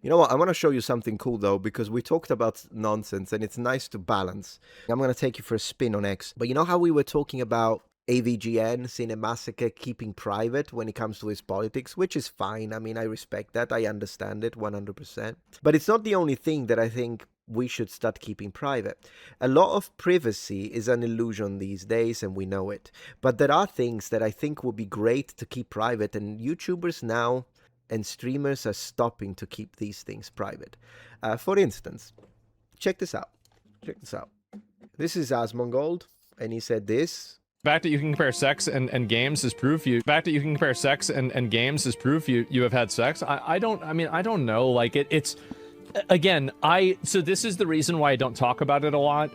You know what? I want to show you something cool though, because we talked about nonsense and it's nice to balance. I'm going to take you for a spin on X. But you know how we were talking about AVGN, Cinemassacre, keeping private when it comes to his politics, which is fine. I mean, I respect that. I understand it 100%. But it's not the only thing that I think we should start keeping private. A lot of privacy is an illusion these days, and we know it. But there are things that I think would be great to keep private, and YouTubers now and streamers are stopping to keep these things private. For instance, check this out. Check this out. This is Asmongold, and he said this. The fact that you can compare sex and games is proof you. The fact that you can compare sex and games is proof you have had sex. I don't know. Like it's again, so this is the reason why I don't talk about it a lot.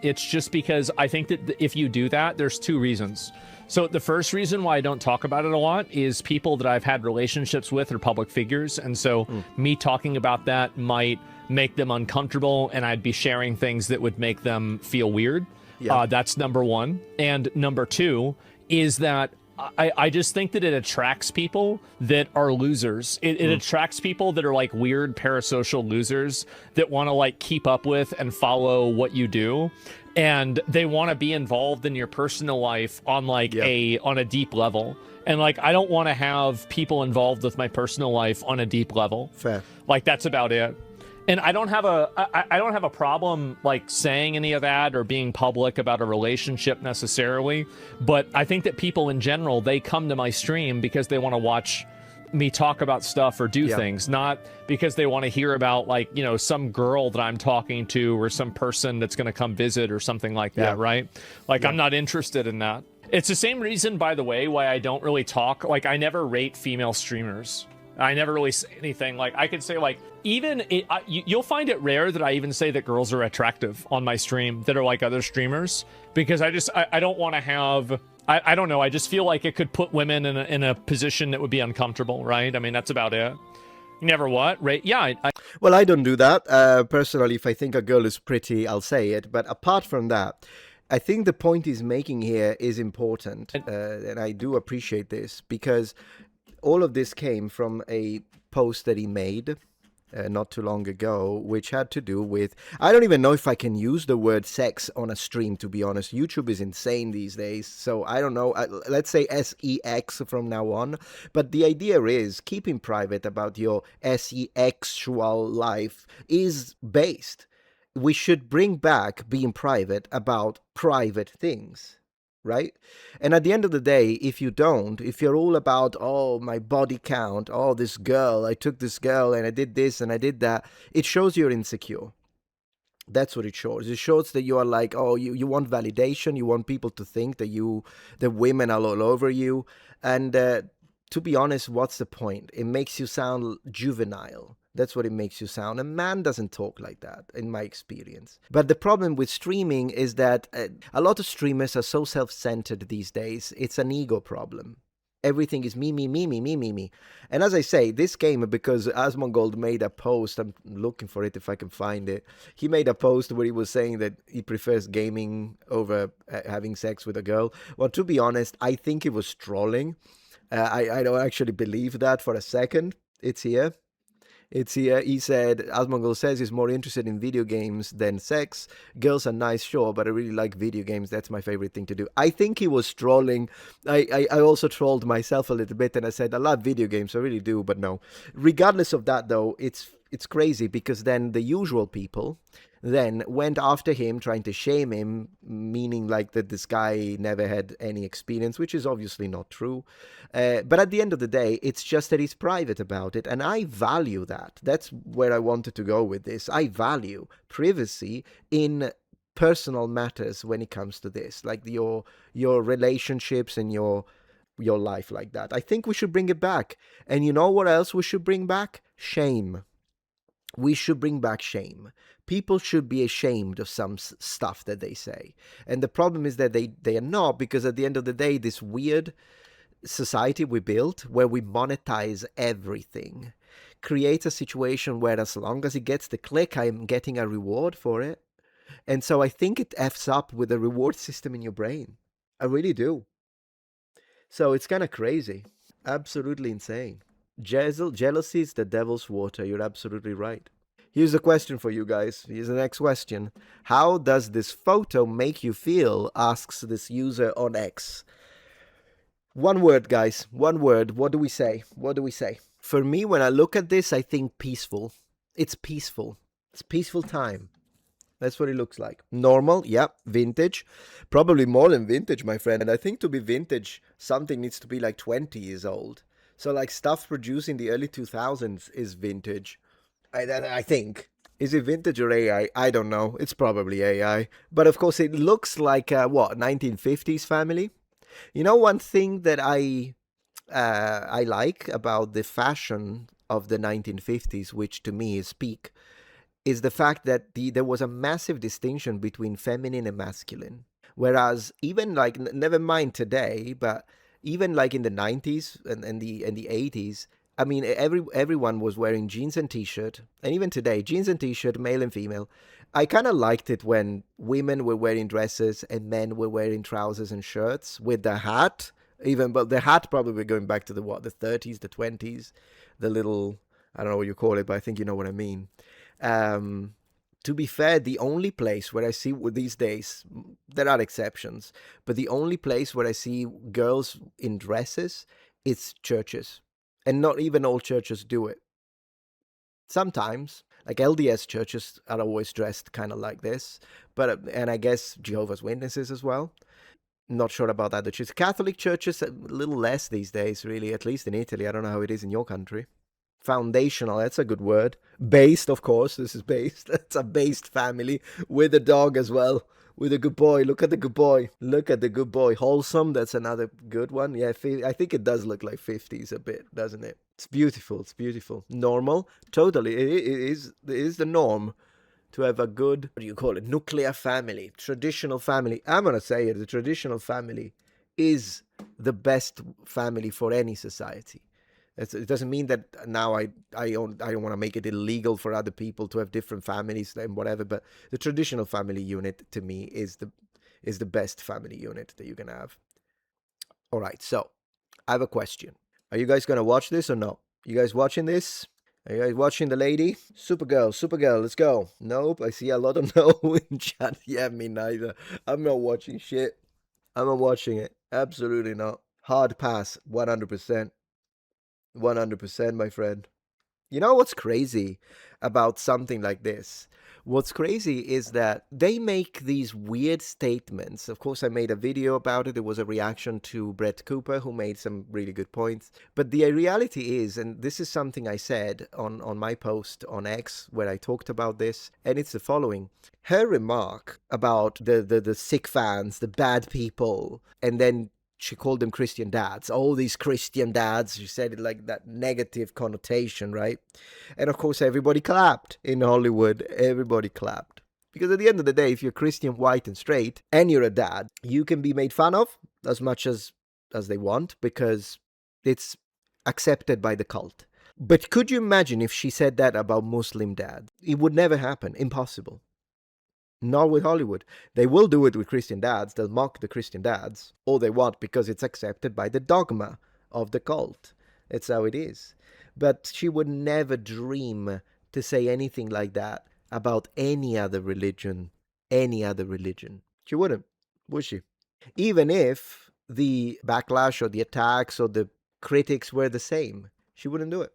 It's just because I think that if you do that, there's two reasons. So the first reason why I don't talk about it a lot is people that I've had relationships with are public figures. And so me talking about that might make them uncomfortable, and I'd be sharing things that would make them feel weird. Yeah. That's number one. And number two is that I just think that it attracts people that are losers. It attracts people that are like weird parasocial losers that want to like keep up with and follow what you do. And they want to be involved in your personal life on like on a deep level. And like, I don't want to have people involved with my personal life on a deep level. Fair. Like, that's about it. And I don't have a problem like saying any of that or being public about a relationship necessarily, but I think that people in general, they come to my stream because they want to watch me talk about stuff or do things, not because they want to hear about like, you know, some girl that I'm talking to or some person that's going to come visit or something like that, right? Like, I'm not interested in that. It's the same reason, by the way, why I don't really talk. Like, I never rate female streamers. I never really say anything. Like, I could say, like, even you'll find it rare that I even say that girls are attractive on my stream that are like other streamers, because I don't want to have, I don't know, I just feel like it could put women in a position that would be uncomfortable, right? I mean, that's about it. Never what? Right? Yeah. Well, I don't do that. Personally, if I think a girl is pretty, I'll say it. But apart from that, I think the point he's making here is important. And I do appreciate this, because all of this came from a post that he made not too long ago, which had to do with, I don't even know if I can use the word sex on a stream, to be honest. YouTube is insane these days, so I don't know. Let's say sex from now on. But the idea is keeping private about your sexual life is based. We should bring back being private about private things. Right? And at the end of the day, if you're all about, oh, my body count, oh, this girl, I took this girl and I did this and I did that, it shows you're insecure. That's what it shows. It shows that you are like, oh, you want validation, you want people to think that women are all over you. And to be honest, what's the point? It makes you sound juvenile. That's what it makes you sound. A man doesn't talk like that, in my experience. But the problem with streaming is that a lot of streamers are so self-centered these days. It's an ego problem. Everything is me, me, me, me, me, me, me. And as I say, this came because Asmongold made a post. I'm looking for it if I can find it. He made a post where he was saying that he prefers gaming over having sex with a girl. Well, to be honest, I think he was trolling. I don't actually believe that for a second. It's here. It's here. He said, Asmongold says he's more interested in video games than sex. Girls are nice, sure, but I really like video games. That's my favorite thing to do. I think he was trolling. I also trolled myself a little bit, and I said, I love video games. I really do, but no. Regardless of that, though, it's crazy, because then the usual people then went after him, trying to shame him, meaning like that this guy never had any experience, which is obviously not true. But at the end of the day, it's just that he's private about it, and I value that. That's where I wanted to go with this. I value privacy in personal matters when it comes to this, like your relationships and your life like that. I think we should bring it back. And you know what else we should bring back? Shame. We should bring back shame. People should be ashamed of some stuff that they say. And the problem is that they are not, because at the end of the day, this weird society we built where we monetize everything creates a situation where as long as it gets the click, I'm getting a reward for it. And so I think it F's up with the reward system in your brain. I really do. So it's kind of crazy. Absolutely insane. Jealousy is the devil's water. You're absolutely right. Here's a question for you guys. Here's the next question. How does this photo make you feel? Asks this user on X. One word, guys. One word. What do we say? What do we say? For me, when I look at this, I think peaceful. It's peaceful. It's peaceful time. That's what it looks like. Normal, yeah. Vintage. Probably more than vintage, my friend. And I think to be vintage, something needs to be like 20 years old. So like stuff produced in the early 2000s is vintage. I think. Is it vintage or AI? I don't know. It's probably AI. But of course, it looks like what 1950s family. You know, one thing that I like about the fashion of the 1950s, which to me is peak, is the fact that there was a massive distinction between feminine and masculine. Whereas even like never mind today, but even like in the 90s and the 80s, I mean everyone was wearing jeans and t-shirt, and even today jeans and t-shirt, male and female. I kind of liked it when women were wearing dresses and men were wearing trousers and shirts with the hat. Even but the hat probably going back to the 30s, the 20s, the little, I don't know what you call it, but I think you know what I mean. Um, to be fair, the only place where I see these days, there are exceptions, but the only place where I see girls in dresses, it's churches. And not even all churches do it. Sometimes, like LDS churches are always dressed kind of like this, but and I guess Jehovah's Witnesses as well. Not sure about that. The church, Catholic churches, a little less these days, really, at least in Italy. I don't know how it is in your country. Foundational, that's a good word. Based, of course, this is based. It's a based family with a dog as well. With a good boy. Look at the good boy. Look at the good boy. Wholesome, that's another good one. Yeah, I think it does look like 50s a bit, doesn't it? It's beautiful. It's beautiful. Normal. Totally. It is the norm to have a good, what do you call it, nuclear family, traditional family. I'm going to say it, the traditional family is the best family for any society. It doesn't mean that now I don't want to make it illegal for other people to have different families and whatever, but the traditional family unit to me is the best family unit that you can have. All right, so I have a question. Are you guys going to watch this or no? You guys watching this? Are you guys watching the lady? Supergirl, let's go. Nope, I see a lot of no in chat. Yeah, me neither. I'm not watching shit. I'm not watching it. Absolutely not. Hard pass, 100%. 100%, my friend. You know what's crazy about something like this? What's crazy is that they make these weird statements. Of course, I made a video about it. It was a reaction to Brett Cooper, who made some really good points. But the reality is, and this is something I said on my post on X, where I talked about this, and it's the following. Her remark about the sick fans, the bad people, and then she called them Christian dads. All these Christian dads. She said it like that negative connotation, right? And of course, everybody clapped in Hollywood. Everybody clapped. Because at the end of the day, if you're Christian, white, and straight, and you're a dad, you can be made fun of as much as they want because it's accepted by the cult. But could you imagine if she said that about Muslim dad? It would never happen. Impossible. Not with Hollywood. They will do it with Christian dads. They'll mock the Christian dads all they want because it's accepted by the dogma of the cult. That's how it is. But she would never dream to say anything like that about any other religion. Any other religion. She wouldn't, would she? Even if the backlash or the attacks or the critics were the same, she wouldn't do it.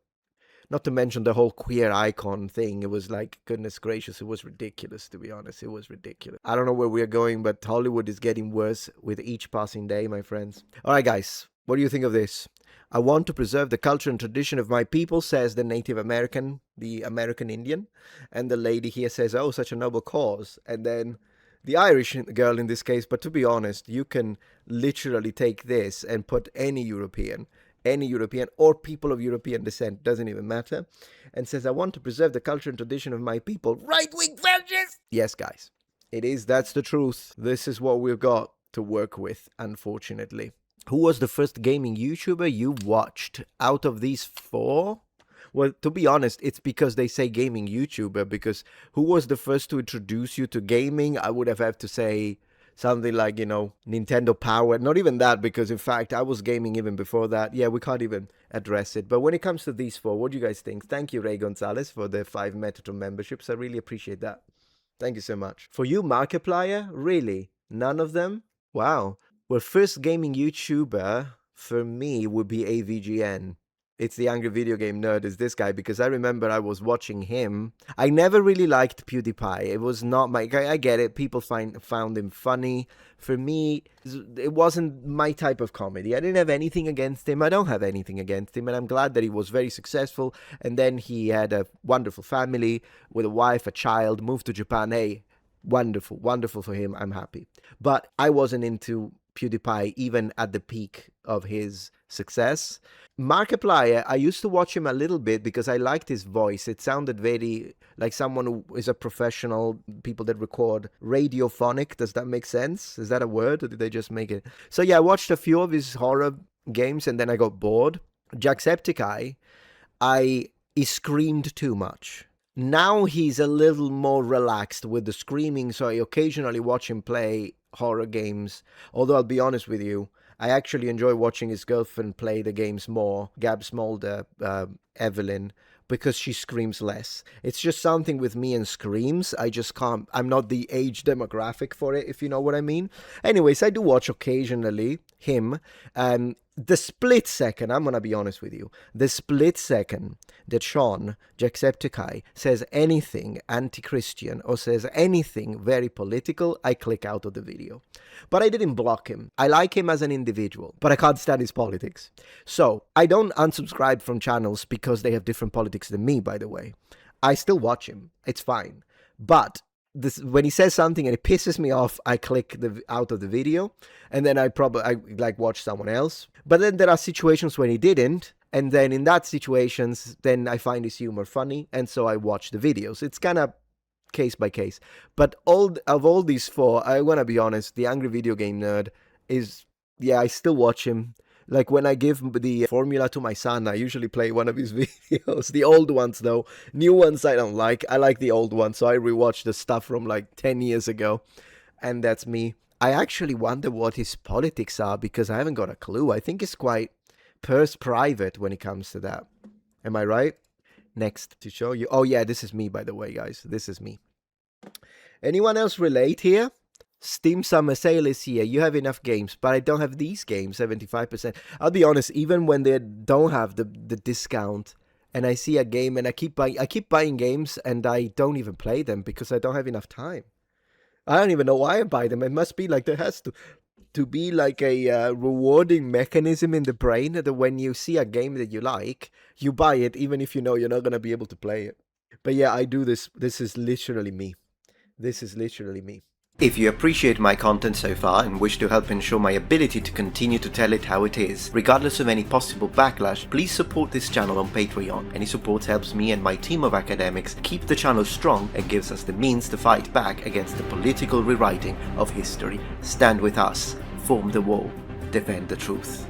Not to mention the whole queer icon thing. It was like, goodness gracious, it was ridiculous, to be honest. It was ridiculous. I don't know where we're going, but Hollywood is getting worse with each passing day, my friends. All right, guys, what do you think of this? I want to preserve the culture and tradition of my people, says the Native American, the American Indian. And the lady here says, oh, such a noble cause. And then the Irish girl in this case, but to be honest, you can literally take this and put any European or people of European descent, doesn't even matter, and says, I want to preserve the culture and tradition of my people. Right-wing fascists! Yes, guys, it is. That's the truth. This is what we've got to work with, unfortunately. Who was the first gaming YouTuber you watched out of these four? Well, to be honest, it's because they say gaming YouTuber, because who was the first to introduce you to gaming? I would have to say something like, Nintendo Power. Not even that, because in fact, I was gaming even before that. Yeah, we can't even address it. But when it comes to these four, what do you guys think? Thank you, Ray Gonzalez, for the 5 Metatron memberships. I really appreciate that. Thank you so much. For you, Markiplier, really? None of them? Wow. Well, first gaming YouTuber for me would be AVGN. It's the Angry Video Game Nerd, is this guy, because I remember I was watching him. I never really liked PewDiePie. It was not my... I get it. People found him funny. For me, it wasn't my type of comedy. I didn't have anything against him. I don't have anything against him, and I'm glad that he was very successful. And then he had a wonderful family with a wife, a child, moved to Japan. Hey, wonderful, wonderful for him. I'm happy. But I wasn't into PewDiePie even at the peak of his success. Markiplier, I used to watch him a little bit because I liked his voice. It sounded very like someone who is a professional, people that record radiophonic. Does that make sense? Is that a word, or did they just make it? So yeah, I watched a few of his horror games and then I got bored. Jacksepticeye, he screamed too much. Now he's a little more relaxed with the screaming, so I occasionally watch him play horror games. Although I'll be honest with you, I actually enjoy watching his girlfriend play the games more, Gab Smolder, Evelyn, because she screams less. It's just something with me and screams. I just can't, I'm not the age demographic for it, if you know what I mean. Anyways, I do watch occasionally him. The split second, I'm going to be honest with you, the split second that Sean, Jacksepticeye, says anything anti-Christian or says anything very political, I click out of the video. But I didn't block him. I like him as an individual, but I can't stand his politics. So I don't unsubscribe from channels because they have different politics than me, by the way. I still watch him. It's fine. But when he says something and it pisses me off, I click out of the video, and then I watch someone else. But then there are situations when he didn't, and then in that situations, then I find his humor funny, and so I watch the videos. It's kind of case by case. But of all these four, I want to be honest, the Angry Video Game Nerd is, yeah, I still watch him. Like when I give the formula to my son, I usually play one of his videos. The old ones, though. New ones I don't like. I like the old ones, so I rewatch the stuff from like 10 years ago. And that's me. I actually wonder what his politics are because I haven't got a clue. I think it's quite private when it comes to that. Am I right? Next to show you. Oh, yeah, this is me, by the way, guys. This is me. Anyone else relate here? Steam Summer Sale is here. You have enough games, but I don't have these games, 75%. I'll be honest, even when they don't have the discount and I see a game and I keep buying games and I don't even play them because I don't have enough time. I don't even know why I buy them. It must be like there has to be like a rewarding mechanism in the brain that when you see a game that you like, you buy it even if you know you're not going to be able to play it. But yeah, I do this. This is literally me. This is literally me. If you appreciate my content so far and wish to help ensure my ability to continue to tell it how it is, regardless of any possible backlash, please support this channel on Patreon. Any support helps me and my team of academics keep the channel strong and gives us the means to fight back against the political rewriting of history. Stand with us, form the wall, defend the truth.